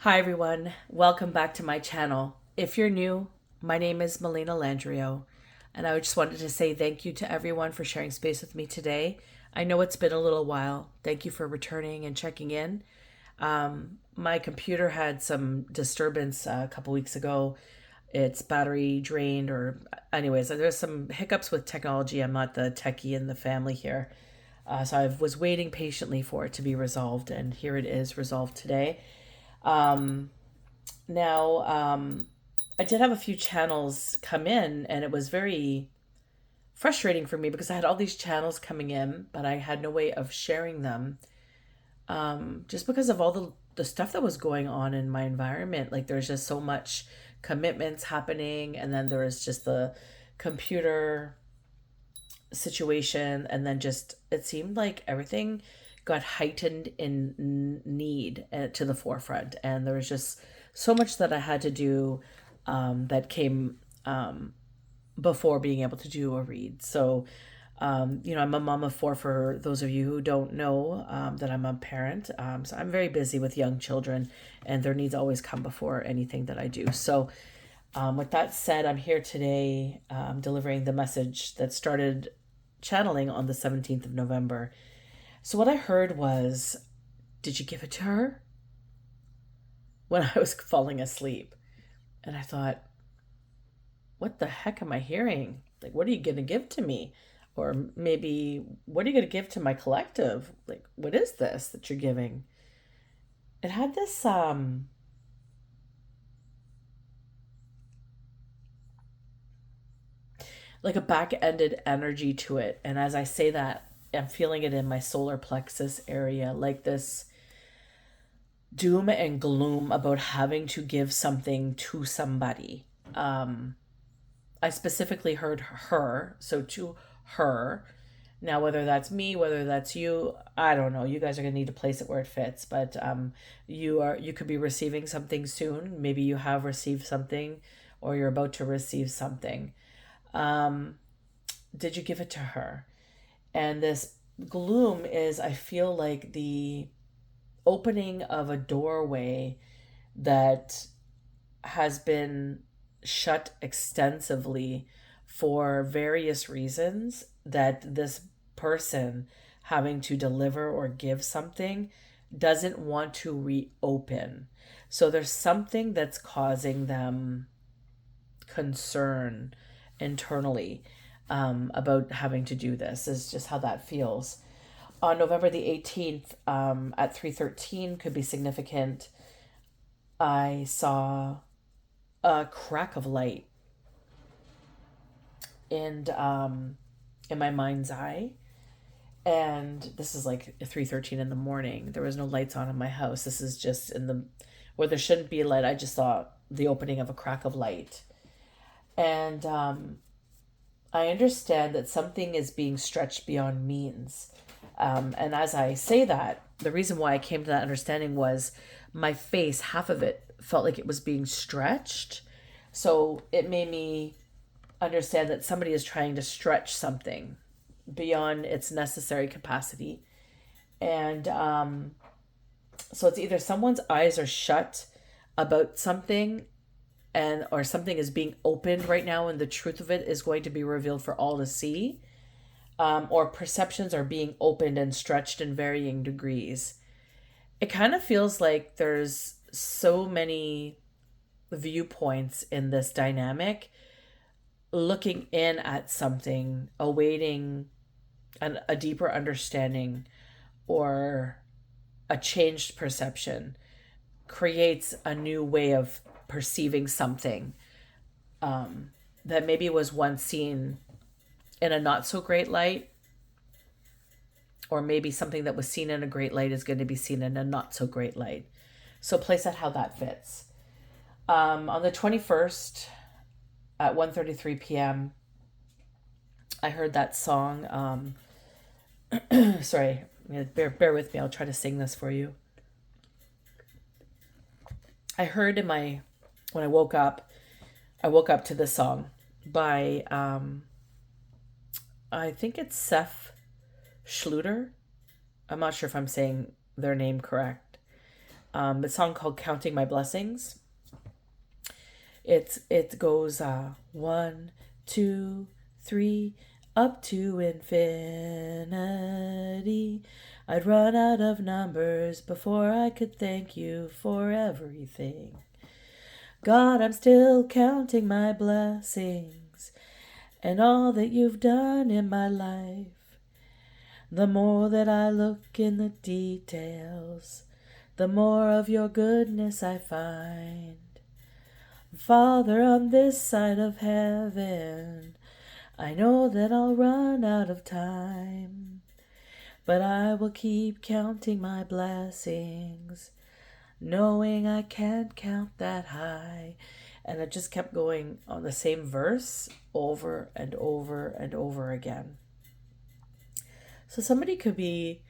Hi everyone, welcome back to my channel. If you're new, my name is Melina Landrio, and I just wanted to say thank you to everyone for sharing space with me today. I know it's been a little while. Thank you for returning and checking in. My computer had some disturbance a couple weeks ago. Its battery drained, or anyways, there's some hiccups with technology. I'm not the techie in the family here. So I was waiting patiently for it to be resolved, and here it is resolved today. Um, now, I did have a few channels come in, and it was very frustrating for me because I had all these channels coming in, but I had no way of sharing them just because of all the stuff that was going on in my environment. Like, there's just so much commitments happening, and then there was just the computer situation, and then just it seemed like everything got heightened in need to the forefront, and there was just so much that I had to do that came before being able to do a read. So I'm a mom of four, for those of you who don't know that I'm a parent. So I'm very busy with young children, and their needs always come before anything that I do. So with that said, I'm here today delivering the message that started channeling on the 17th of November. So, what I heard was, "Did you give it to her?" when I was falling asleep. And I thought, what the heck am I hearing? Like, what are you going to give to me? Or maybe, what are you going to give to my collective? Like, what is this that you're giving? It had this like a back-ended energy to it. And as I say that, I'm feeling it in my solar plexus area, like this doom and gloom about having to give something to somebody. Um, I specifically heard her, so to her. Now, whether that's me, whether that's you, I don't know. You guys are gonna need to place it where it fits. But you could be receiving something soon. Maybe you have received something, or you're about to receive something. Um, did you give it to her? And this gloom is, I feel like, the opening of a doorway that has been shut extensively for various reasons, that this person having to deliver or give something doesn't want to reopen. So there's something that's causing them concern internally about having to do this, is just how that feels. On November the 18th, at 3:13 could be significant. I saw a crack of light in my mind's eye, and this is like 3:13 in the morning. There was no lights on in my house. This is just in the where there shouldn't be light. I just saw the opening of a crack of light, and I understand that something is being stretched beyond means. And as I say that, the reason why I came to that understanding was my face, half of it felt like it was being stretched. So it made me understand that somebody is trying to stretch something beyond its necessary capacity. And so it's either someone's eyes are shut about something, and or something is being opened right now, and the truth of it is going to be revealed for all to see, or perceptions are being opened and stretched in varying degrees. It kind of feels like there's so many viewpoints in this dynamic, looking in at something, awaiting a deeper understanding or a changed perception creates a new way of perceiving something that maybe was once seen in a not so great light, or maybe something that was seen in a great light is going to be seen in a not so great light. So place that how that fits. On the 21st at 1:33 p.m., I heard that song. Sorry, bear with me. I'll try to sing this for you. I heard in my when I woke up to this song by I think it's Seth Schluter. I'm not sure if I'm saying their name correct. a song called Counting My Blessings. It goes 1, 2, 3, up to infinity. I'd run out of numbers before I could thank you for everything. God, I'm still counting my blessings and all that you've done in my life. The more that I look in the details, the more of your goodness I find. Father, on this side of heaven, I know that I'll run out of time, but I will keep counting my blessings, knowing I can't count that high. And it just kept going on the same verse over and over and over again. So somebody could be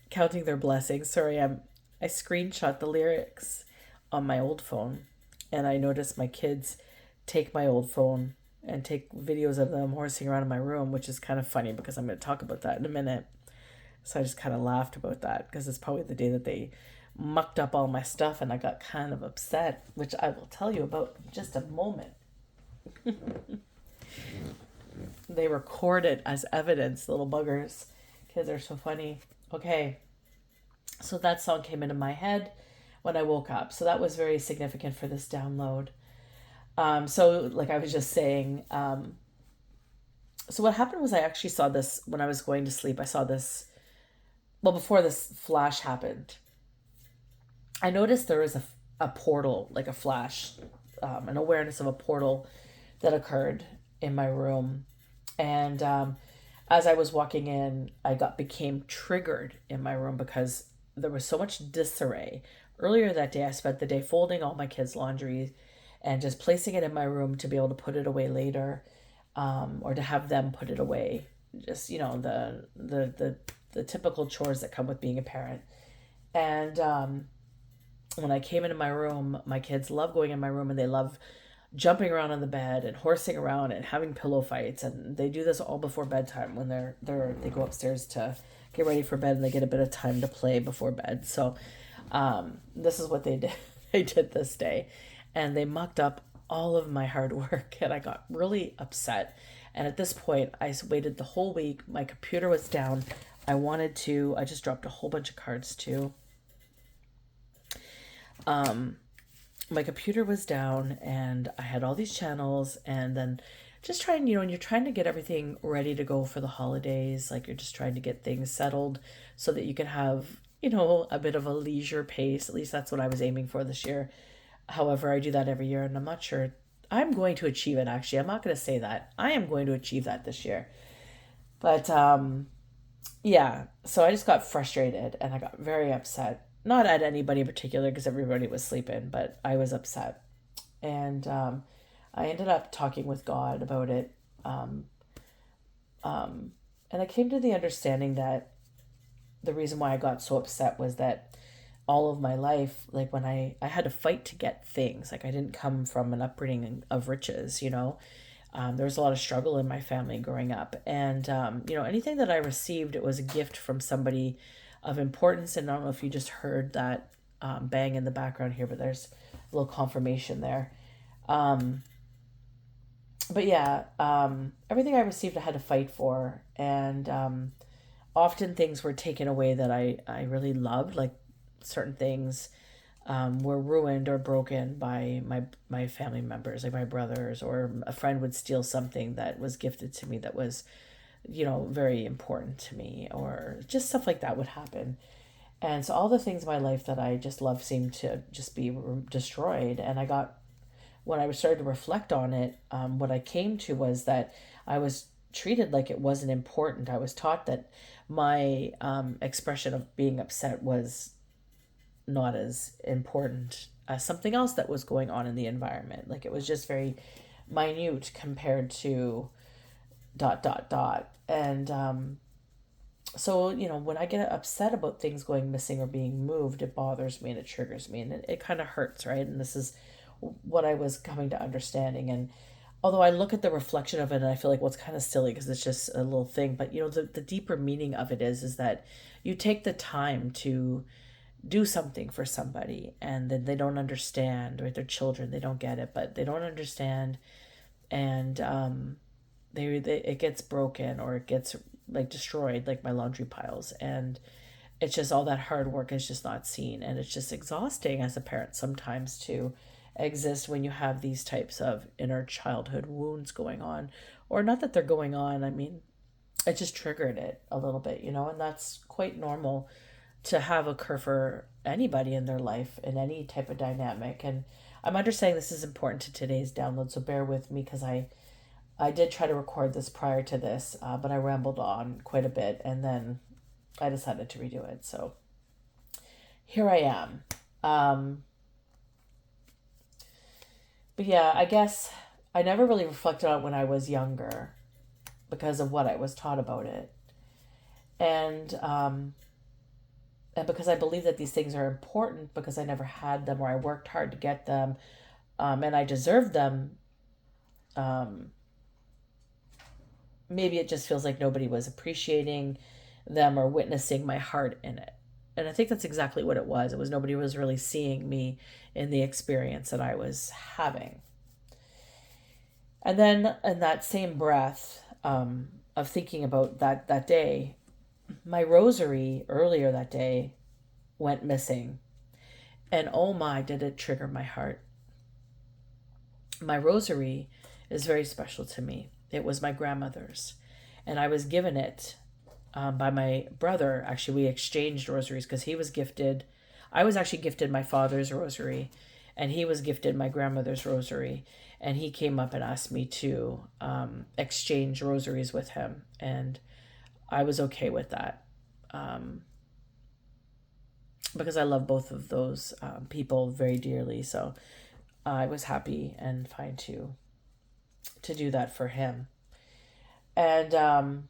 counting their blessings. Sorry, I screenshot the lyrics on my old phone, and I noticed my kids take my old phone and take videos of them horsing around in my room, which is kind of funny because I'm going to talk about that in a minute. So I just kind of laughed about that because it's probably the day that they mucked up all my stuff and I got kind of upset, which I will tell you about in just a moment. They record it as evidence, little buggers. Kids are so funny. Okay, so that song came into my head when I woke up. So that was very significant for this download. So like I was just saying, so what happened was I actually saw this when I was going to sleep. I saw this, well, before this flash happened. I noticed there was a portal, like a flash, an awareness of a portal that occurred in my room. And as I was walking in, became triggered in my room because there was so much disarray. Earlier that day, I spent the day folding all my kids' laundry and just placing it in my room to be able to put it away later, or to have them put it away. Just, the typical chores that come with being a parent. And when I came into my room, my kids love going in my room and they love jumping around on the bed and horsing around and having pillow fights, and they do this all before bedtime when they go upstairs to get ready for bed and they get a bit of time to play before bed. So this is what they did. They did this day, and they mucked up all of my hard work, and I got really upset. And at this point, I waited the whole week. My computer was down. I just dropped a whole bunch of cards too. My computer was down and I had all these channels, and then just trying, and you're trying to get everything ready to go for the holidays. Like you're just trying to get things settled so that you can have, a bit of a leisure pace. At least that's what I was aiming for this year. However, I do that every year and I'm not sure I'm going to achieve it. Actually, I'm not going to say that. I am going to achieve that this year. But, yeah, so I just got frustrated and I got very upset. Not at anybody in particular because everybody was sleeping, but I was upset. And I ended up talking with God about it. And I came to the understanding that the reason why I got so upset was that all of my life, like when I had to fight to get things, like I didn't come from an upbringing of riches, there was a lot of struggle in my family growing up. And, anything that I received, it was a gift from somebody of importance. And I don't know if you just heard that bang in the background here, but there's a little confirmation there. But yeah, everything I received, I had to fight for. And often things were taken away that I really loved, like certain things were ruined or broken by my family members, like my brothers, or a friend would steal something that was gifted to me that was, very important to me, or just stuff like that would happen. And so all the things in my life that I just love seemed to just be destroyed. And when I started to reflect on it, what I came to was that I was treated like it wasn't important. I was taught that my expression of being upset was not as important as something else that was going on in the environment. Like it was just very minute compared to ... And so, when I get upset about things going missing or being moved, it bothers me and it triggers me, and it kind of hurts, right? And this is what I was coming to understanding. And although I look at the reflection of it and I feel like, well, it's kind of silly because it's just a little thing, but the deeper meaning of it is that you take the time to do something for somebody and then they don't understand, or their children, they don't get it, but they don't understand, and they it gets broken or it gets like destroyed, like my laundry piles, and it's just all that hard work is just not seen, and it's just exhausting as a parent sometimes to exist when you have these types of inner childhood wounds going on, or not that they're going on, I mean, it just triggered it a little bit, and that's quite normal to have occur for anybody in their life in any type of dynamic. And I'm understanding this is important to today's download, so bear with me because I did try to record this prior to this, but I rambled on quite a bit and then I decided to redo it. So here I am. But yeah, I guess I never really reflected on when I was younger because of what I was taught about it. And because I believe that these things are important because I never had them or I worked hard to get them, and I deserve them, um, maybe it just feels like nobody was appreciating them or witnessing my heart in it. And I think that's exactly what it was. It was nobody was really seeing me in the experience that I was having. And then in that same breath, of thinking about that day, my rosary earlier that day went missing. And oh my, did it trigger my heart. My rosary is very special to me. It was my grandmother's. And I was given it by my brother. Actually, we exchanged rosaries because he was gifted. I was actually gifted my father's rosary, and he was gifted my grandmother's rosary. And he came up and asked me to exchange rosaries with him. And I was okay with that, because I love both of those people very dearly. So I was happy and fine to do that for him. And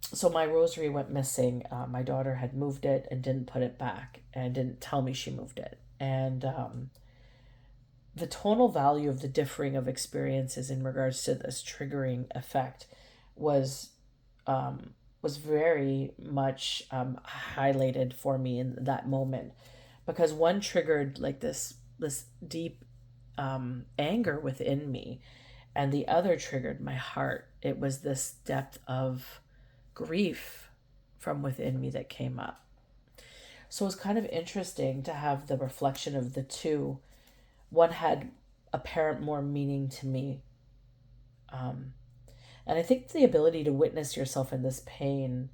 so my rosary went missing. My daughter had moved it and didn't put it back and didn't tell me she moved it. And the tonal value of the differing of experiences in regards to this triggering effect was was very much highlighted for me in that moment, because one triggered like this deep anger within me, and the other triggered my heart. It was this depth of grief from within me that came up. So it was kind of interesting to have the reflection of the two. One had apparent more meaning to me. And I think the ability to witness yourself in this pain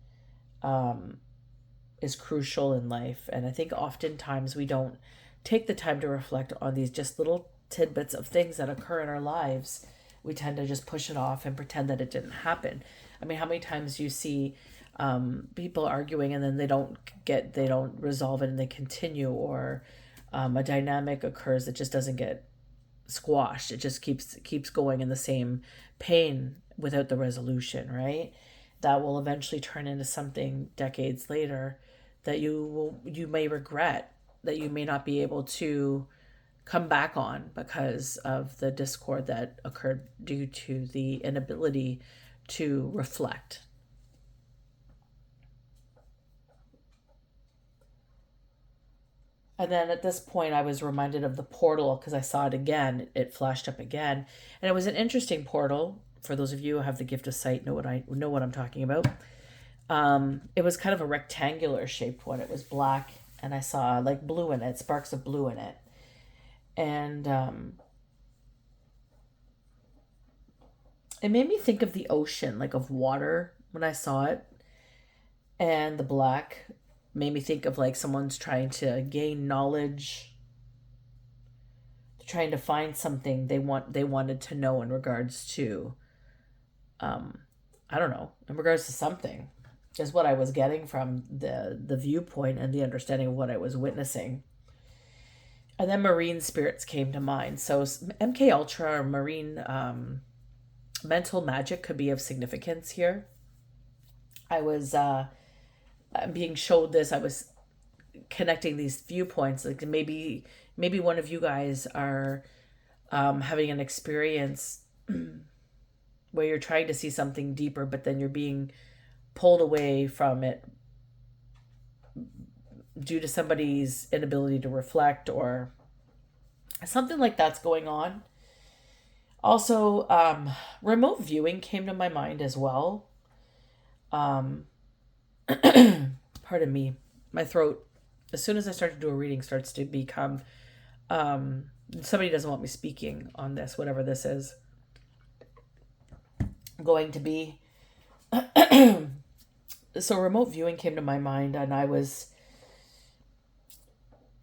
is crucial in life. And I think oftentimes we don't take the time to reflect on these just little tidbits of things that occur in our lives. We tend to just push it off and pretend that it didn't happen. I mean, how many times you see people arguing and then they don't resolve it and they continue, or a dynamic occurs that just doesn't get squashed. It just keeps going in the same pain without the resolution, right? That will eventually turn into something decades later that you may regret, that you may not be able to come back on because of the discord that occurred due to the inability to reflect. And then at this point, I was reminded of the portal because I saw it again. It flashed up again, and it was an interesting portal. For those of you who have the gift of sight, know what I'm talking about. It was kind of a rectangular shaped one. It was black, and I saw like blue in it, sparks of blue in it, and it made me think of the ocean, like of water when I saw it, and the black made me think of like someone's trying to gain knowledge, trying to find something they wanted to know in regards to I don't know, in regards to something, is what I was getting from the viewpoint and the understanding of what I was witnessing. And then marine spirits came to mind. So MK Ultra or marine mental magic could be of significance here. I was being showed this. I was connecting these viewpoints. Like maybe one of you guys are having an experience where you're trying to see something deeper, but then you're being pulled away from it, due to somebody's inability to reflect or something like that's going on. Also, remote viewing came to my mind as well. Um, Pardon me, my throat, as soon as I start to do a reading, starts to become, somebody doesn't want me speaking on this, whatever this is going to be. So remote viewing came to my mind, and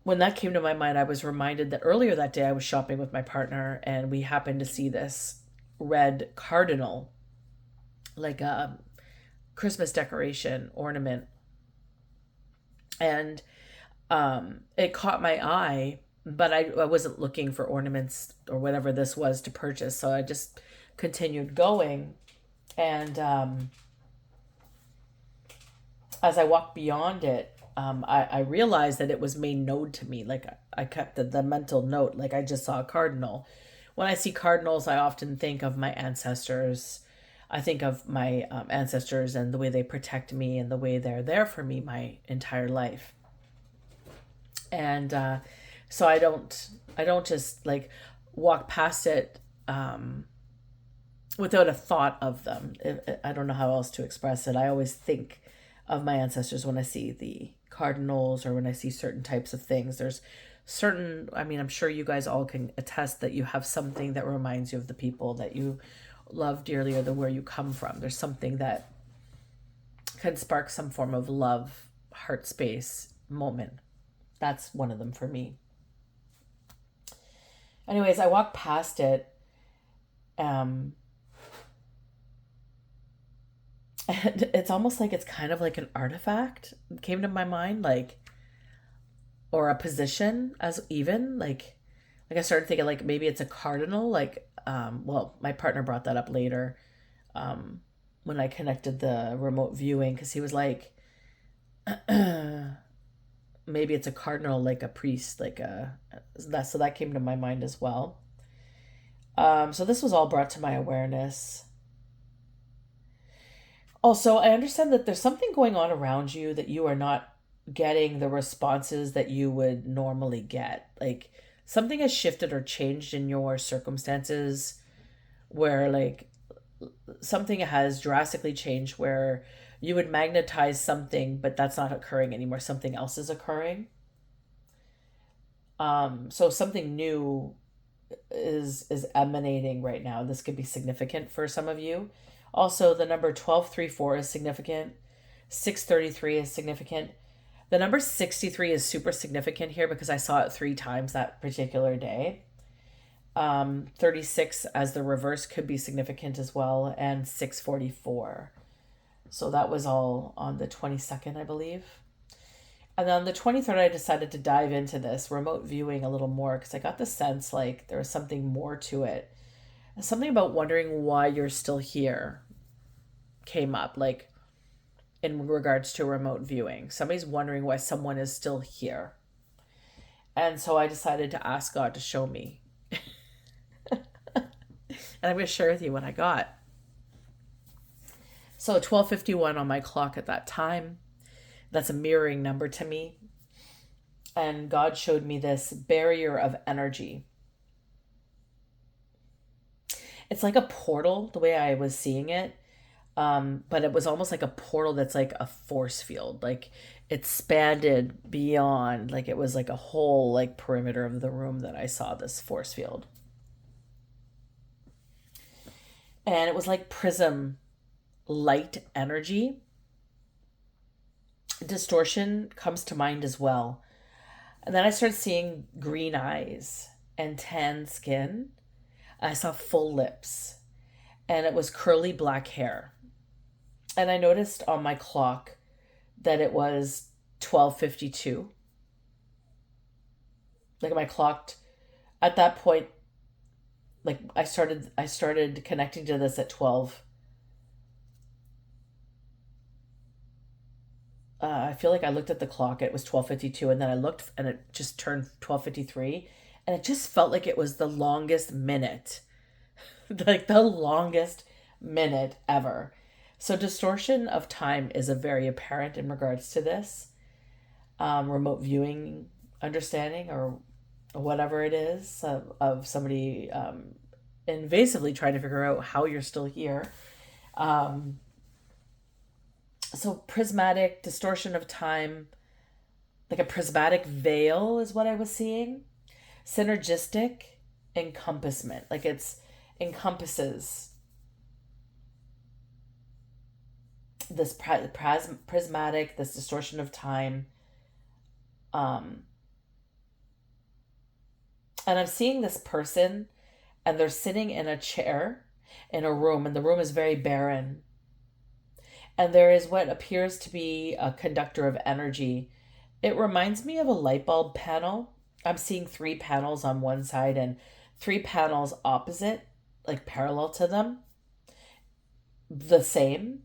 when that came to my mind, I was reminded that earlier that day I was shopping with my partner, and we happened to see this red cardinal, like a Christmas decoration ornament, and it caught my eye, but I wasn't looking for ornaments or whatever this was to purchase, so I just continued going. And as I walked beyond it, I realized that it was made known to me. Like I kept the mental note, like I just saw a cardinal. When I see cardinals, I often think of my ancestors. I think of my ancestors and the way they protect me and the way they're there for me my entire life. And so I don't just like walk past it without a thought of them. I don't know how else to express it. I always think of my ancestors when I see the cardinals or when I see certain types of things. There's certain, I mean, I'm sure you guys all can attest that you have something that reminds you of the people that you love dearly or where you come from. There's something that can spark some form of love, heart space moment. That's one of them for me. Anyways, I walked past it. And it's almost like it's kind of like an artifact came to my mind, like, or a position as even like I started thinking like maybe it's a cardinal, like well, my partner brought that up later when I connected the remote viewing, because he was like maybe it's a cardinal, like a priest, like so that came to my mind as well. So this was all brought to my awareness. Also, I understand that there's something going on around you that you are not getting the responses that you would normally get. Like something has shifted or changed in your circumstances where like something has drastically changed where you would magnetize something, but that's not occurring anymore. Something else is occurring. So something new is emanating right now. This could be significant for some of you. Also, the number 1234 is significant. 633 is significant. The number 63 is super significant here because I saw it 3 times that particular day. 36 as the reverse could be significant as well, and 644. So that was all on the 22nd, I believe. And then on the 23rd, I decided to dive into this remote viewing a little more because I got the sense like there was something more to it. Something about wondering why you're still here came up, like in regards to remote viewing. Somebody's wondering why someone is still here. And so I decided to ask God to show me. And I'm going to share with you what I got. So 12:51 on my clock at that time. That's a mirroring number to me. And God showed me this barrier of energy. It's like a portal, the way I was seeing it. But it was almost like a portal that's like a force field. Like it expanded beyond, like it was like a whole like perimeter of the room that I saw this force field. And it was like prism light energy. Distortion comes to mind as well. And then I started seeing green eyes and tan skin. I saw full lips. And it was curly black hair. And I noticed on my clock that it was 12:52. Like my clock at that point, like I started connecting to this at 12. I feel like I looked at the clock, it was 12:52, and then I looked and it just turned 12:53, and it just felt like it was the longest minute. Like the longest minute ever. So distortion of time is a very apparent in regards to this. remote viewing understanding or whatever it is of somebody invasively trying to figure out how you're still here. Um, so prismatic distortion of time, like a prismatic veil is what I was seeing. Synergistic encompassment, like it's encompasses this prismatic, this distortion of time. Um, and I'm seeing this person, and they're sitting in a chair in a room, and the room is very barren. And there is what appears to be a conductor of energy. It reminds me of a light bulb panel. I'm seeing three panels on one side and three panels opposite, like parallel to them, the same,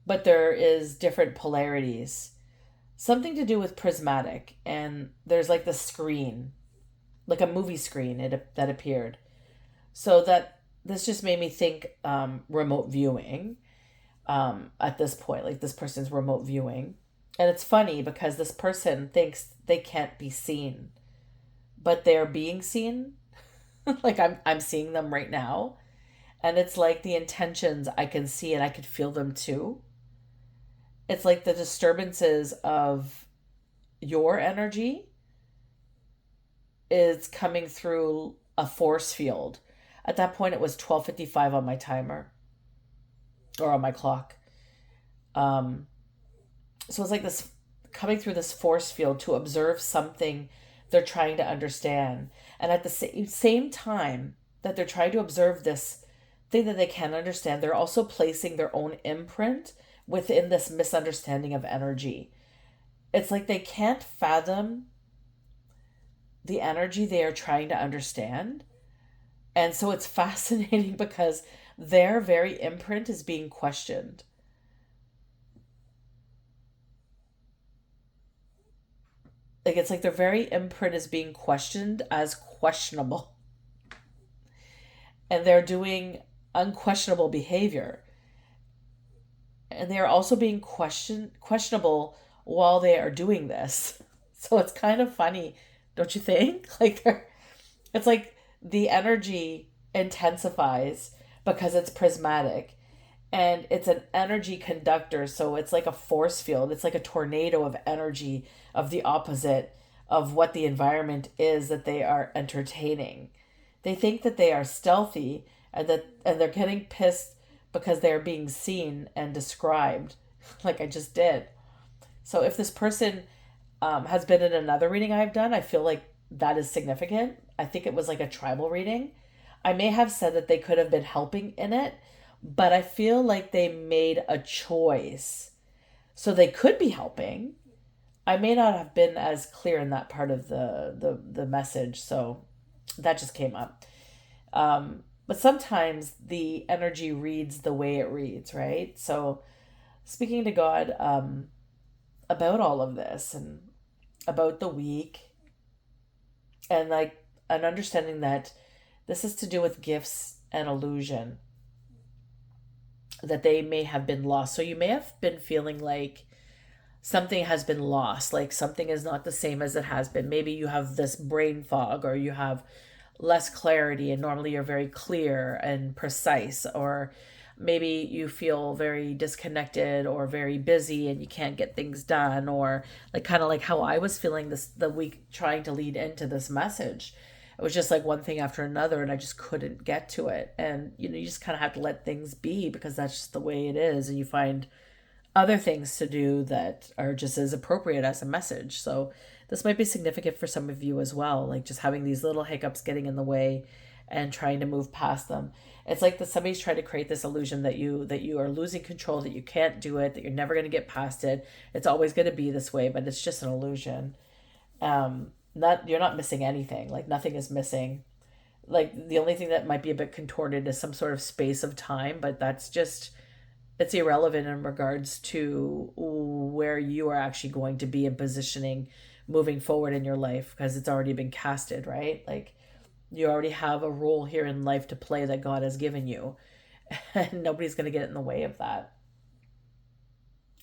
but there is different polarities. Something to do with prismatic, and there's like the screen, like a movie screen that appeared. So that this just made me think remote viewing at this point, like this person's remote viewing. And it's funny because this person thinks they can't be seen, but they're being seen. Like I'm seeing them right now. And it's like the intentions I can see and I could feel them too. It's like the disturbances of your energy is coming through a force field. At that point it was 12:55 on my timer or on my clock. Um so it's like this coming through this force field to observe something they're trying to understand. And at the same time that they're trying to observe this thing that they can't understand, they're also placing their own imprint within this misunderstanding of energy. It's like they can't fathom the energy they are trying to understand. And so it's fascinating because their very imprint is being questioned. Like it's like their very imprint is being questioned as questionable. And they're doing unquestionable behavior. And they are also being questionable while they are doing this. So it's kind of funny, don't you think? Like they're it's like the energy intensifies because it's prismatic and it's an energy conductor. So it's like a force field, it's like a tornado of energy of the opposite of what the environment is that they are entertaining. They think that they are stealthy and they're getting pissed because they're being seen and described like I just did. So if this person has been in another reading I've done, I feel like that is significant. I think it was like a tribal reading. I may have said that they could have been helping in it, but I feel like they made a choice. So they could be helping. I may not have been as clear in that part of the message, so that just came up. But sometimes the energy reads the way it reads, right? So speaking to God about all of this and about the week and like an understanding that this is to do with gifts and illusion, that they may have been lost. So you may have been feeling like something has been lost, like something is not the same as it has been. Maybe you have this brain fog or you have less clarity, and normally you're very clear and precise, or maybe you feel very disconnected or very busy and you can't get things done, or like kind of like how I was feeling this the week trying to lead into this message. It was just like one thing after another and I just couldn't get to it. And you just kind of have to let things be because that's just the way it is, and you find other things to do that are just as appropriate as a message. So this might be significant for some of you as well, like just having these little hiccups getting in the way and trying to move past them. It's like that somebody's trying to create this illusion that you are losing control, that you can't do it, that you're never going to get past it. It's always going to be this way, but it's just an illusion. Not you're not missing anything. Like nothing is missing. Like the only thing that might be a bit contorted is some sort of space of time, but that's just it's irrelevant in regards to where you are actually going to be in positioning moving forward in your life, because it's already been casted, right? Like you already have a role here in life to play that God has given you, and nobody's going to get in the way of that.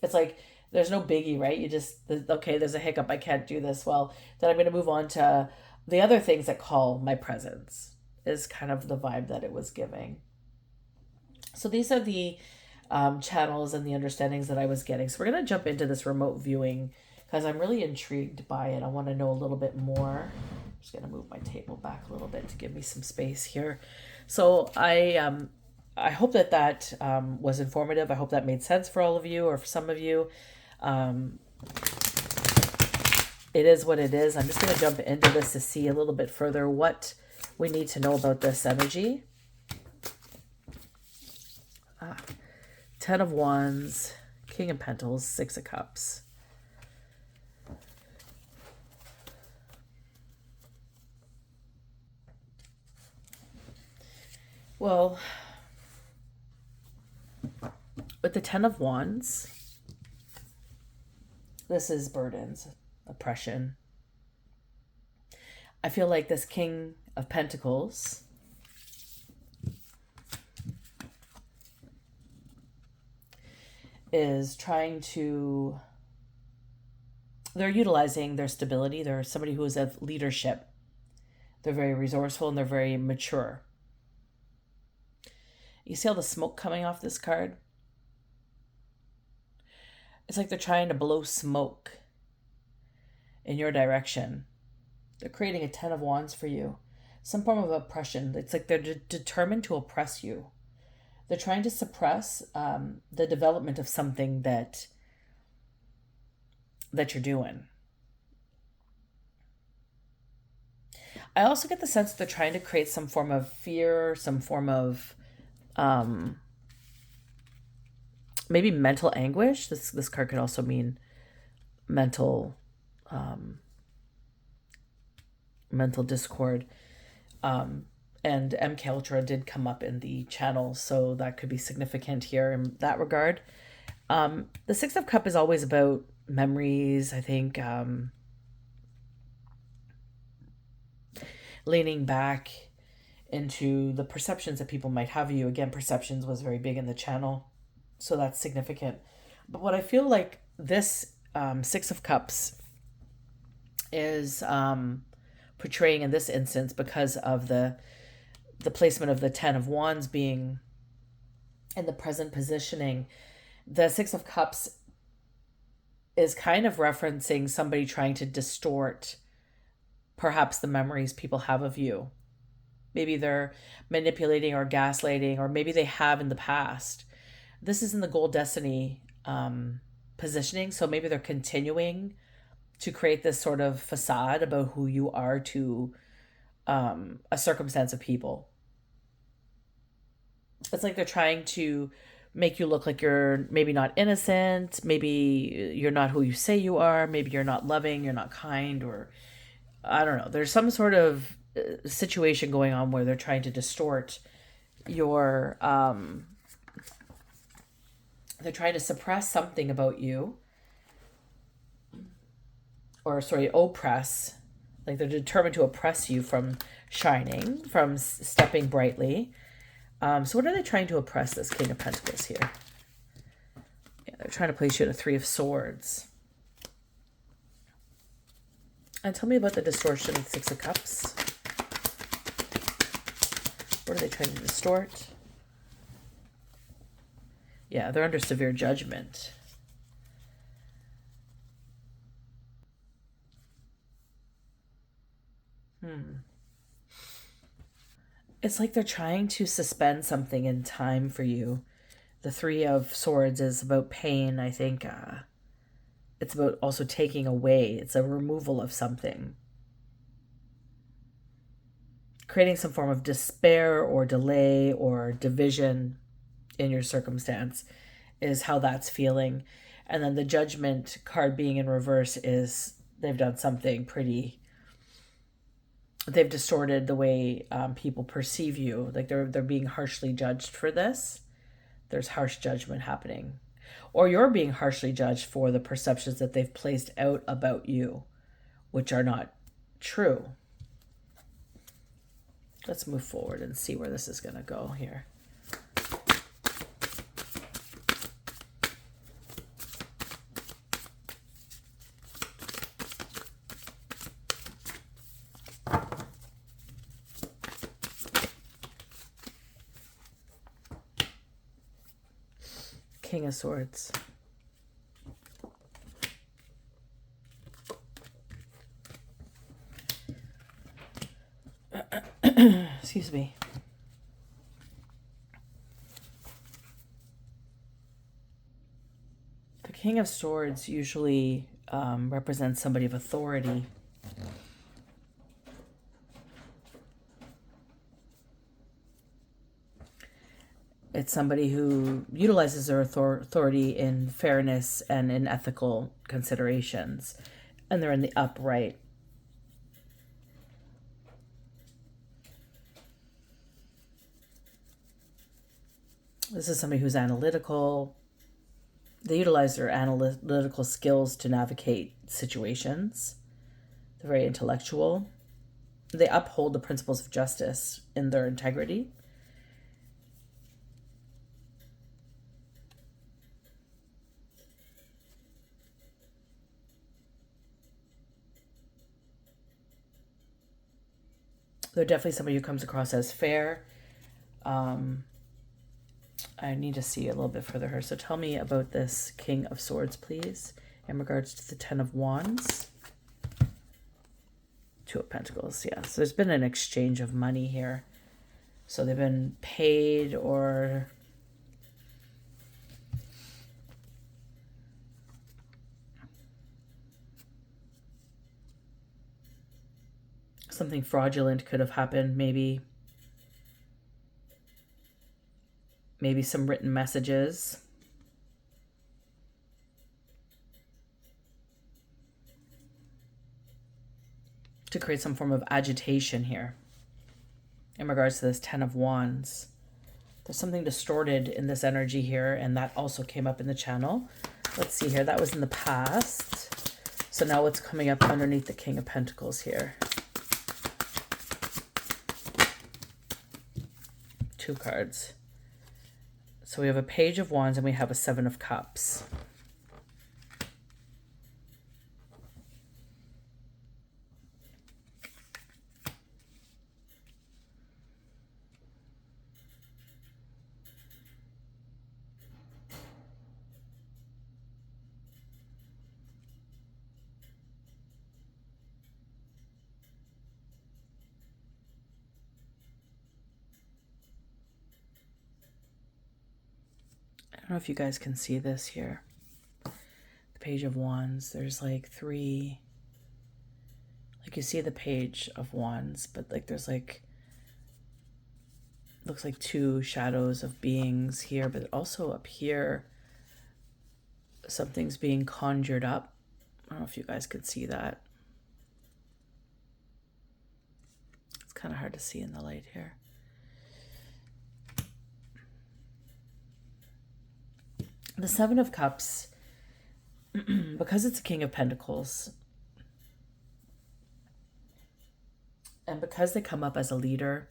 It's like There's no biggie, right? You just, okay, there's a hiccup. I can't do this. Well, then I'm going to move on to the other things that call my presence, is kind of the vibe that it was giving. So these are the channels and the understandings that I was getting. So we're going to jump into this remote viewing because I'm really intrigued by it. I want to know a little bit more. I'm just going to move my table back a little bit to give me some space here. So I hope that was informative. I hope that made sense for all of you, or for some of you. It is what it is. I'm just going to jump into this to see a little bit further what we need to know about this energy. 10 of Wands, King of Pentacles, 6 of Cups. Well, with the 10 of Wands, this is burdens, oppression. I feel like this King of Pentacles is trying to, they're utilizing their stability. They're somebody who is of leadership. They're very resourceful and they're very mature. You see all the smoke coming off this card? It's like they're trying to blow smoke in your direction. They're creating a 10 of Wands for you. Some form of oppression. It's like they're determined to oppress you. They're trying to suppress the development of something that you're doing. I also get the sense that they're trying to create some form of fear, some form of maybe mental anguish. This card could also mean mental discord. And MK Ultra did come up in the channel, so that could be significant here in that regard. The 6 of Cups is always about memories, I think, leaning back into the perceptions that people might have of you. Again, perceptions was very big in the channel, so that's significant. But what I feel like this 6 of Cups is portraying in this instance, because of the placement of the 10 of Wands being in the present positioning, the 6 of Cups is kind of referencing somebody trying to distort perhaps the memories people have of you. Maybe they're manipulating or gaslighting, or maybe they have in the past. This is in the Gold Destiny positioning, so maybe they're continuing to create this sort of facade about who you are to a circumstance of people. It's like they're trying to make you look like you're maybe not innocent, maybe you're not who you say you are, maybe you're not loving, you're not kind, or I don't know. There's some sort of situation going on where they're trying to distort your they're trying to suppress something about you, or oppress. Like they're determined to oppress you from shining, from stepping brightly. So what are they trying to oppress, this King of Pentacles here? Yeah, they're trying to place you at a 3 of Swords. And tell me about the distortion of the 6 of Cups. What are they trying to distort? Yeah, they're under severe judgment. It's like they're trying to suspend something in time for you. The 3 of Swords is about pain, I think. It's about also taking away. It's a removal of something. Creating some form of despair or delay or division in your circumstance is how that's feeling. And then the Judgment card being in reverse is they've done something pretty... They've distorted the way people perceive you. Like they're being harshly judged for this. There's harsh judgment happening. Or you're being harshly judged for the perceptions that they've placed out about you, which are not true. Let's move forward and see where this is going to go here. King of Swords. Excuse me. The King of Swords usually represents somebody of authority. It's somebody who utilizes their authority in fairness and in ethical considerations. And they're in the upright. This is somebody who's analytical. They utilize their analytical skills to navigate situations. They're very intellectual. They uphold the principles of justice in their integrity. They're definitely somebody who comes across as fair. I need to see a little bit further here. So tell me about this King of Swords, please, in regards to the Ten of Wands. Two of Pentacles, yeah. So there's been an exchange of money here. So they've been paid or... something fraudulent could have happened, maybe. Maybe some written messages. To create some form of agitation here. In regards to this Ten of Wands. There's something distorted in this energy here, and that also came up in the channel. Let's see here. That was in the past. So now what's coming up underneath the King of Pentacles here? Two cards. So we have a Page of Wands and we have a Seven of Cups. I don't know if you guys can see this here. The Page of Wands. There's like three... like you see the Page of Wands, but like there's like... looks like two shadows of beings here, but also up here something's being conjured up. I don't know if you guys could see that. It's kind of hard to see in the light here. The Seven of Cups, because it's a King of Pentacles, and because they come up as a leader,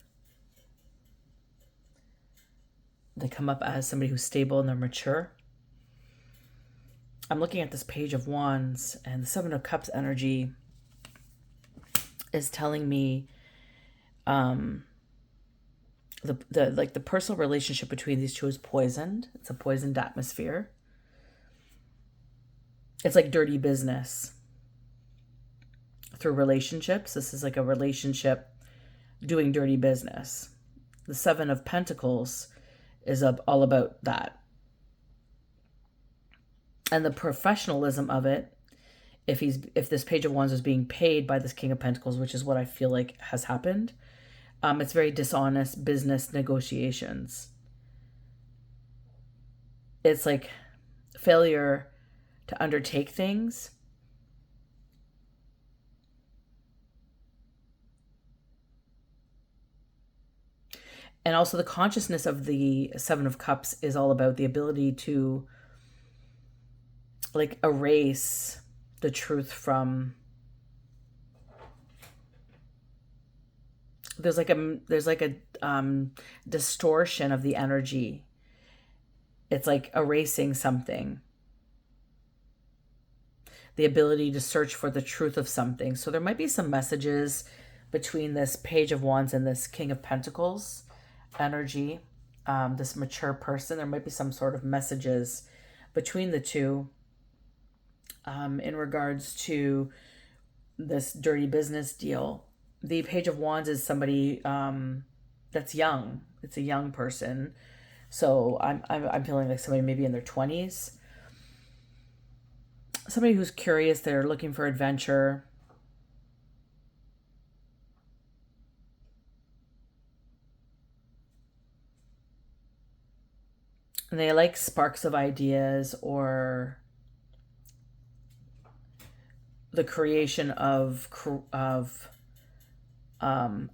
they come up as somebody who's stable and they're mature. I'm looking at this Page of Wands, and the Seven of Cups energy is telling me the personal relationship between these two is poisoned. It's a poisoned atmosphere. It's like dirty business through relationships. This is like a relationship doing dirty business. The Seven of Pentacles is all about that. And the professionalism of it, if this Page of Wands is being paid by this King of Pentacles, which is what I feel like has happened, it's very dishonest business negotiations. It's like failure to undertake things. And also the consciousness of the Seven of Cups is all about the ability to like erase the truth from... there's like a distortion of the energy. It's like erasing something. The ability to search for the truth of something. So there might be some messages between this Page of Wands and this King of Pentacles energy. this mature person. There might be some sort of messages between the two in regards to this dirty business deal. The Page of Wands is somebody that's young. It's a young person. So I'm feeling like somebody maybe in their 20s. Somebody who's curious, they're looking for adventure. And they like sparks of ideas or the creation of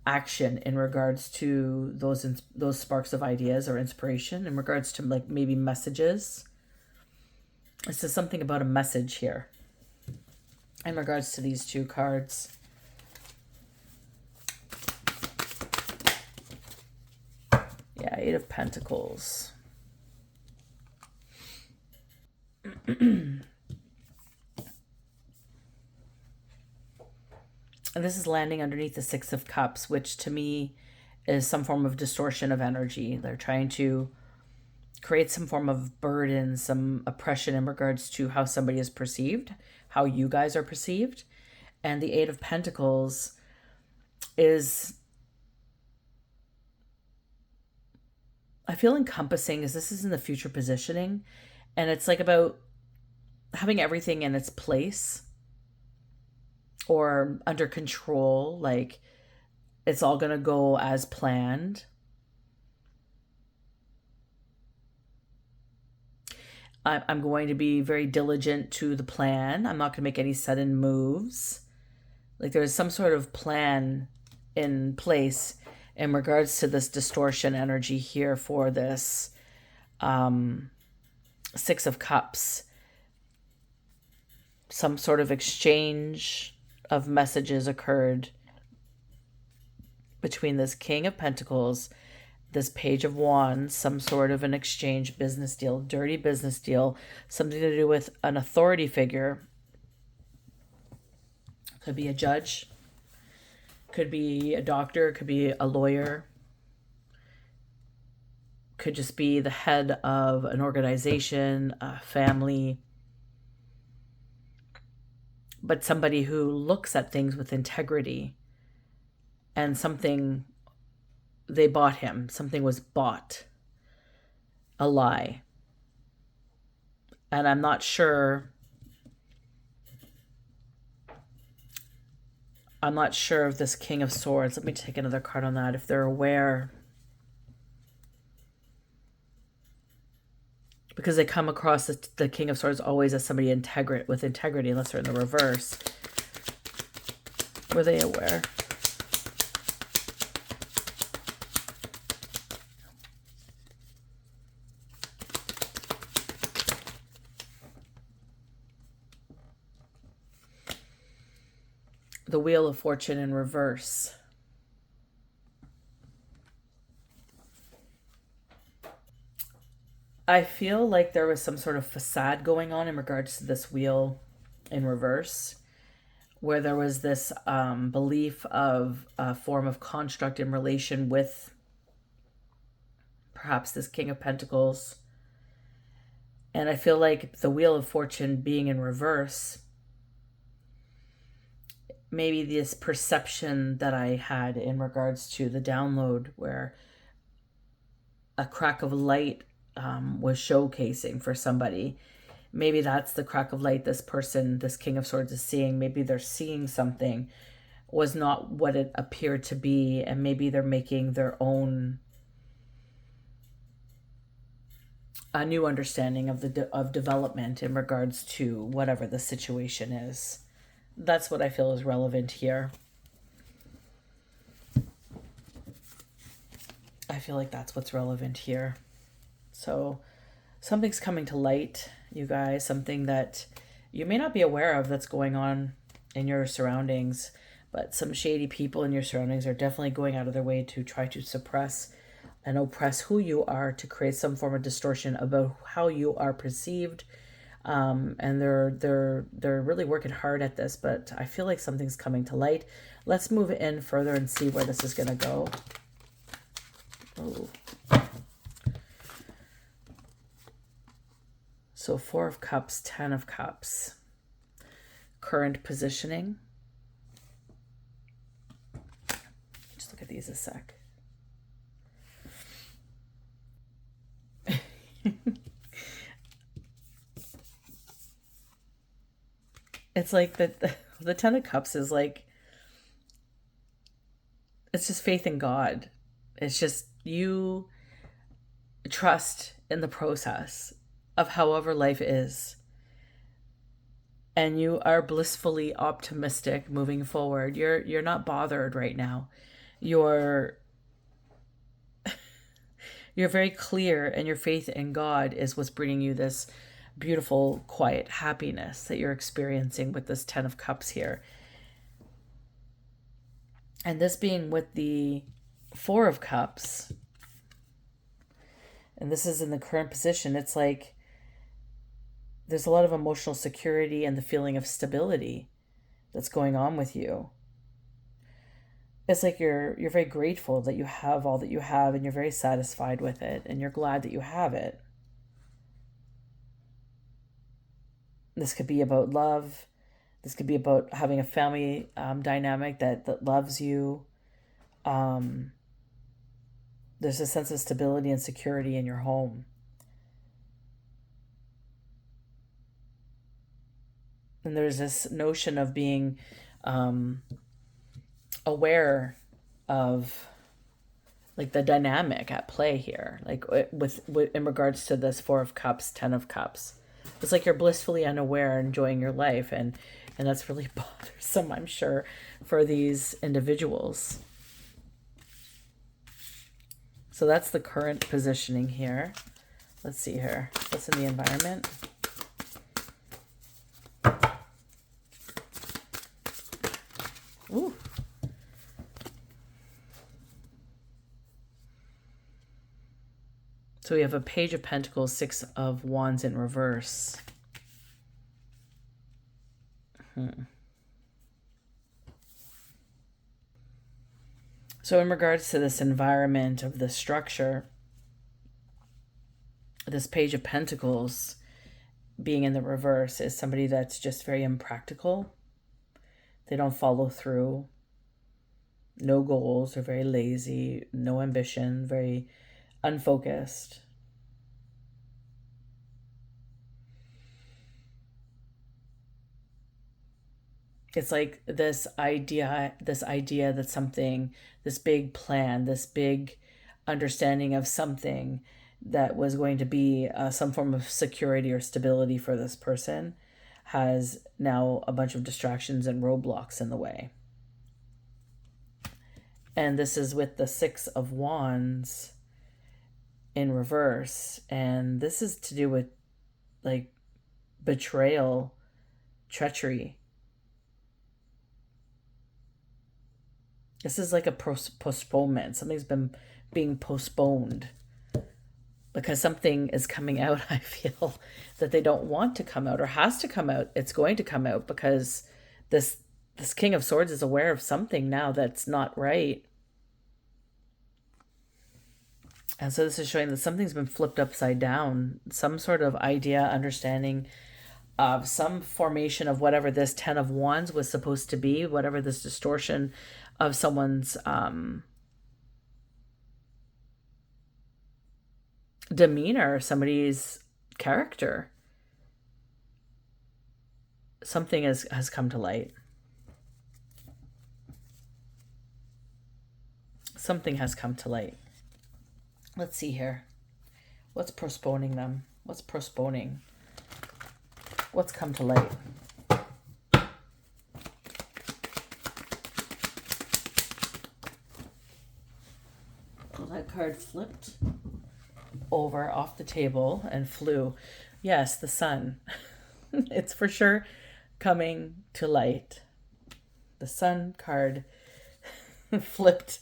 action in regards to those sparks of ideas or inspiration in regards to like maybe messages. This is something about a message here in regards to these two cards. Yeah, Eight of Pentacles. And this is landing underneath the Six of Cups, which to me is some form of distortion of energy. They're trying to create some form of burden, some oppression in regards to how somebody is perceived, how you guys are perceived. And the Eight of Pentacles is, I feel encompassing, as this is in the future positioning. And it's like about having everything in its place or under control, like it's all going to go as planned. I'm going to be very diligent to the plan. I'm not going to make any sudden moves. Like there's some sort of plan in place in regards to this distortion energy here for this Six of Cups. Some sort of exchange of messages occurred between this King of Pentacles, this Page of Wands, some sort of an exchange, business deal, dirty business deal, something to do with an authority figure. Could be a judge, could be a doctor, could be a lawyer, could just be the head of an organization, a family, but somebody who looks at things with integrity. And something, they bought him. Something was bought. A lie. And I'm not sure. I'm not sure of this King of Swords. Let me take another card on that. If they're aware. Because they come across the King of Swords always as somebody with integrity, unless they're in the reverse. Were they aware? The Wheel of Fortune in reverse. I feel like there was some sort of facade going on in regards to this wheel in reverse, where there was this belief of a form of construct in relation with perhaps this King of Pentacles. And I feel like the Wheel of Fortune being in reverse, maybe this perception that I had in regards to the download where a crack of light was showcasing for somebody. Maybe that's the crack of light this person, this King of Swords, is seeing. Maybe they're seeing something was not what it appeared to be, and maybe they're making their own a new understanding of development in regards to whatever the situation is. That's what I feel is relevant here. I feel like that's what's relevant here. So something's coming to light, you guys, something that you may not be aware of that's going on in your surroundings, but some shady people in your surroundings are definitely going out of their way to try to suppress and oppress who you are, to create some form of distortion about how you are perceived. And they're really working hard at this, but I feel like something's coming to light. Let's move in further and see where this is going to go. Oh. So 4 of Cups, 10 of Cups. Current positioning. Just look at these a sec. It's like the 10 of Cups is like, it's just faith in God. It's just you trust in the process of however life is. And you are blissfully optimistic moving forward. You're not bothered right now. You're very clear, and your faith in God is what's bringing you this beautiful, quiet happiness that you're experiencing with this 10 of Cups here. And this being with the 4 of Cups, and this is in the current position, it's like there's a lot of emotional security and the feeling of stability that's going on with you. It's like you're very grateful that you have all that you have, and you're very satisfied with it, and you're glad that you have it. This could be about love. This could be about having a family dynamic that loves you. There's a sense of stability and security in your home. And there's this notion of being aware of like the dynamic at play here, like with in regards to this 4 of Cups, 10 of Cups. It's like you're blissfully unaware, enjoying your life, and that's really bothersome, I'm sure, for these individuals. So that's the current positioning here. Let's see here. What's in the environment? Ooh. So we have a Page of Pentacles, 6 of Wands in reverse. So in regards to this environment of the structure, this Page of Pentacles being in the reverse is somebody that's just very impractical. They don't follow through. No goals, are very lazy, no ambition, very unfocused. It's like this idea that something, this big plan, this big understanding of something that was going to be some form of security or stability for this person has now a bunch of distractions and roadblocks in the way. And this is with the 6 of Wands in reverse. And this is to do with like betrayal, treachery. This is like a postponement. Something's been being postponed because something is coming out, I feel, that they don't want to come out or has to come out. It's going to come out because this King of Swords is aware of something now that's not right. And so this is showing that something's been flipped upside down. Some sort of idea, understanding of some formation of whatever this 10 of Wands was supposed to be, whatever this distortion of someone's demeanor, somebody's character. Something has come to light. Something has come to light. Let's see here. What's postponing them? What's postponing? What's come to light? Well, that card flipped over off the table and flew. Yes, the sun. It's for sure coming to light. The sun card flipped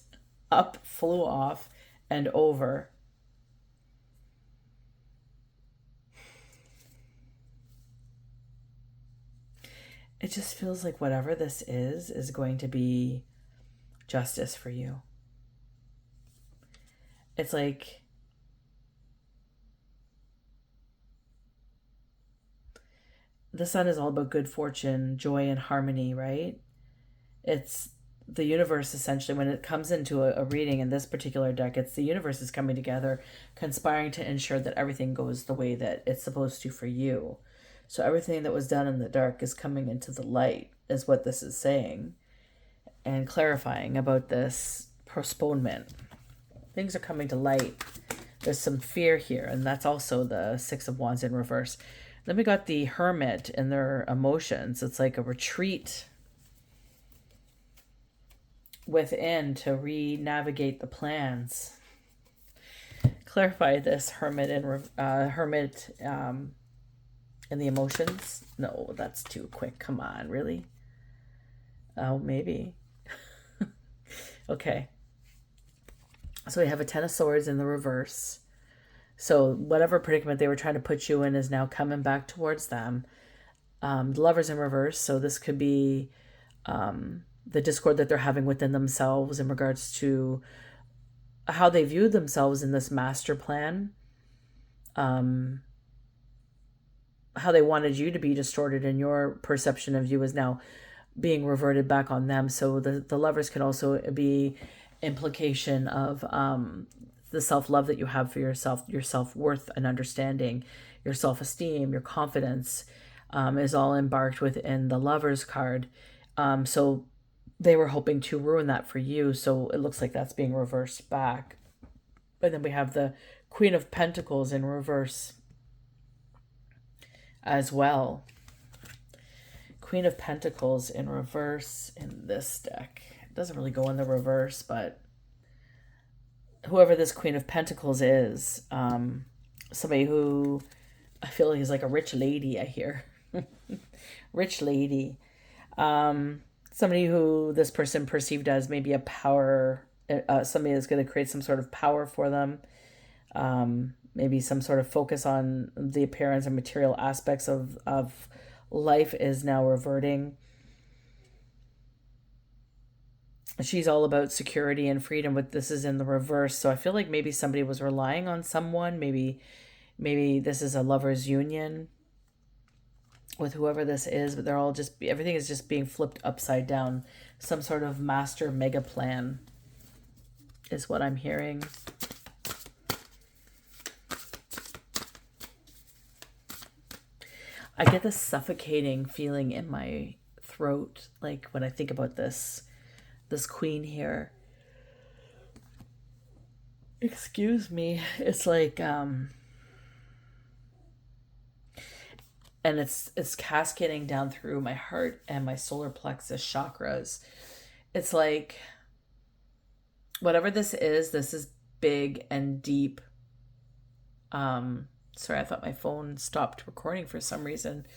up, flew off, and over. It just feels like whatever this is going to be justice for you. It's like the sun is all about good fortune, joy, and harmony, right? It's the universe essentially. When it comes into a reading in this particular deck, it's the universe is coming together, conspiring to ensure that everything goes the way that it's supposed to for you. So everything that was done in the dark is coming into the light, is what this is saying, and clarifying about this postponement. Things are coming to light. There's some fear here, and that's also the Six of Wands in reverse. Then we got the Hermit and their emotions. It's like a retreat within to re-navigate the plans. Clarify this Hermit and the emotions. No, that's too quick. Come on, really? Oh, maybe. Okay. So we have a Ten of Swords in the reverse. So whatever predicament they were trying to put you in is now coming back towards them. The Lovers in reverse. So this could be the discord that they're having within themselves in regards to how they view themselves in this master plan. How they wanted you to be distorted, and your perception of you is now being reverted back on them. So the Lovers can also be implication of the self-love that you have for yourself, your self-worth and understanding, your self-esteem, your confidence is all embarked within the Lovers card. So they were hoping to ruin that for you. So it looks like that's being reversed back. And then we have the Queen of Pentacles in reverse as well. Queen of Pentacles in reverse in this deck. It doesn't really go in the reverse, but whoever this Queen of Pentacles is, somebody who I feel like is like a rich lady, I hear. Rich lady. Somebody who this person perceived as maybe a power, somebody that's going to create some sort of power for them. Maybe some sort of focus on the appearance and material aspects of life is now reverting. She's all about security and freedom, but this is in the reverse. So I feel like maybe somebody was relying on someone. Maybe this is a lover's union with whoever this is, but they're all just, everything is just being flipped upside down. Some sort of master mega plan is what I'm hearing. I get this suffocating feeling in my throat, like when I think about this queen here. Excuse me. It's like and it's cascading down through my heart and my solar plexus chakras. It's like whatever this is big and deep. Sorry, I thought my phone stopped recording for some reason.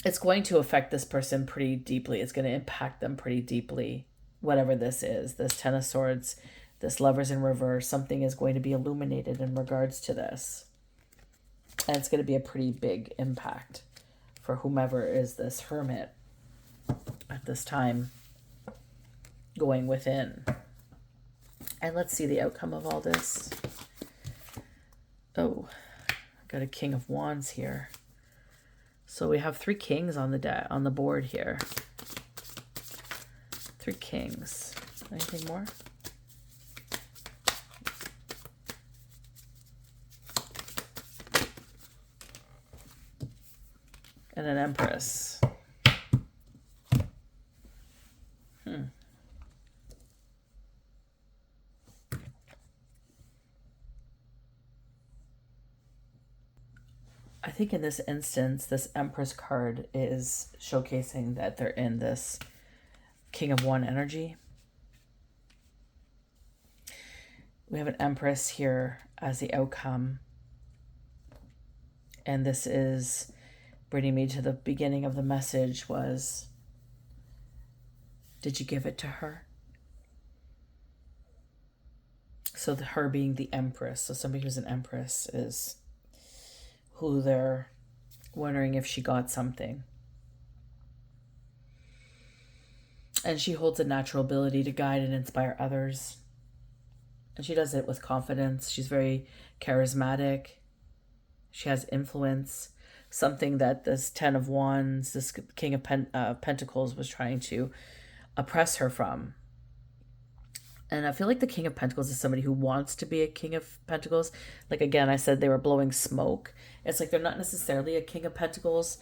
It's going to affect this person pretty deeply. It's going to impact them pretty deeply. Whatever this is, this Ten of Swords, this Lovers in reverse, something is going to be illuminated in regards to this. And it's going to be a pretty big impact for whomever is this Hermit at this time going within. And let's see the outcome of all this. Oh, I got a King of Wands here. So we have 3 kings on the board here. 3 kings. Anything more? And an Empress. I think in this instance, this Empress card is showcasing that they're in this King of One energy. We have an Empress here as the outcome. And this is bringing me to the beginning of the message was, did you give it to her? So her being the Empress. So somebody who's an Empress is who they're wondering if she got something. And she holds a natural ability to guide and inspire others. And she does it with confidence. She's very charismatic. She has influence. something that this Ten of Wands, this King of Pentacles was trying to oppress her from. And I feel like the King of Pentacles is somebody who wants to be a King of Pentacles. Like, again, I said they were blowing smoke. It's like they're not necessarily a King of Pentacles,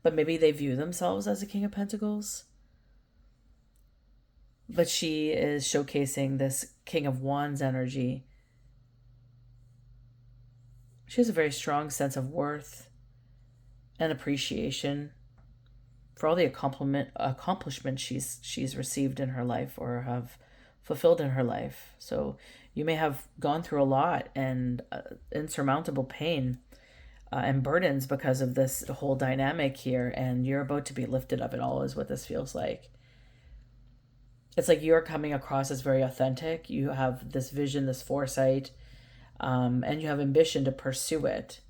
but maybe they view themselves as a King of Pentacles. But she is showcasing this King of Wands energy. She has a very strong sense of worth and appreciation for all the accomplishments she's received in her life or have fulfilled in her life. So you may have gone through a lot and insurmountable pain and burdens because of this whole dynamic here, and you're about to be lifted of it all is what this feels like. It's like you're coming across as very authentic. You have this vision, this foresight, and you have ambition to pursue it.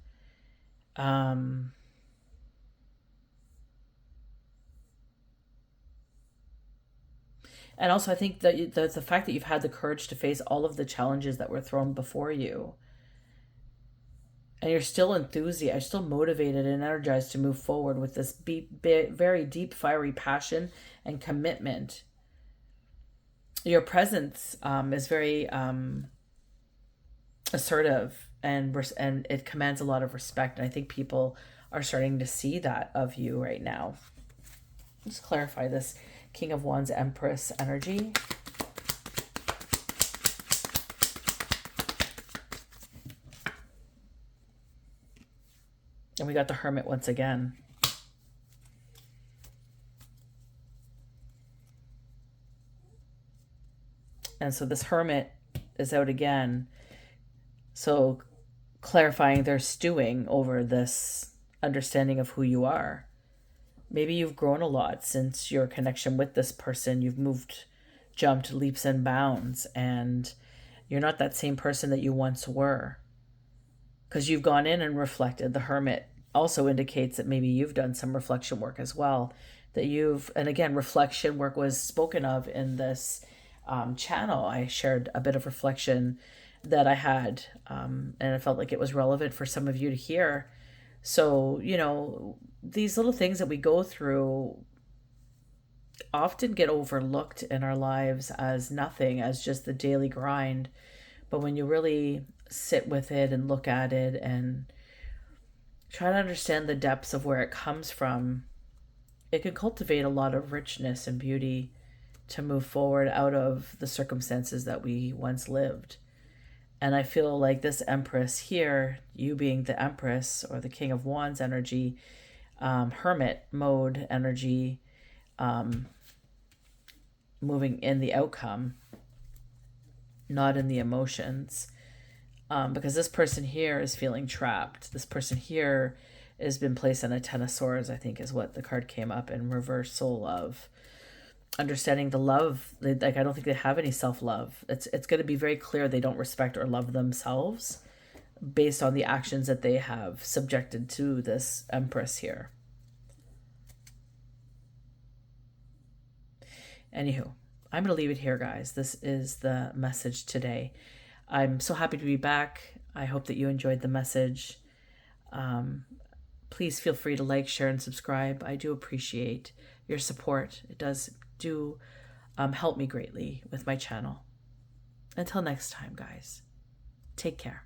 And also, I think that the fact that you've had the courage to face all of the challenges that were thrown before you, and you're still enthusiastic, still motivated and energized to move forward with this very deep, fiery passion and commitment. Your presence is very assertive, and it commands a lot of respect. And I think people are starting to see that of you right now. Let's clarify this King of Wands Empress energy. And we got the Hermit once again. And so this Hermit is out again. So clarifying they're stewing over this understanding of who you are. Maybe you've grown a lot since your connection with this person. You've jumped leaps and bounds, and you're not that same person that you once were. Because you've gone in and reflected. The Hermit also indicates that maybe you've done some reflection work as well. And again, reflection work was spoken of in this channel. I shared a bit of reflection that I had, and I felt like it was relevant for some of you to hear. So, these little things that we go through often get overlooked in our lives as nothing, as just the daily grind. But when you really sit with it and look at it and try to understand the depths of where it comes from, it can cultivate a lot of richness and beauty to move forward out of the circumstances that we once lived. And I feel like this Empress here, you being the Empress or the King of Wands energy, Hermit mode energy, moving in the outcome, not in the emotions. Because this person here is feeling trapped. This person here has been placed on a Ten of Swords, I think is what the card came up in reversal of. Understanding the love, like I don't think they have any self-love. It's going to be very clear they don't respect or love themselves based on the actions that they have subjected to this Empress here. Anywho, I'm going to leave it here, guys. This is the message today. I'm so happy to be back. I hope that you enjoyed the message. Please feel free to like, share, and subscribe. I do appreciate your support. It does help me greatly with my channel. Until next time, guys, take care.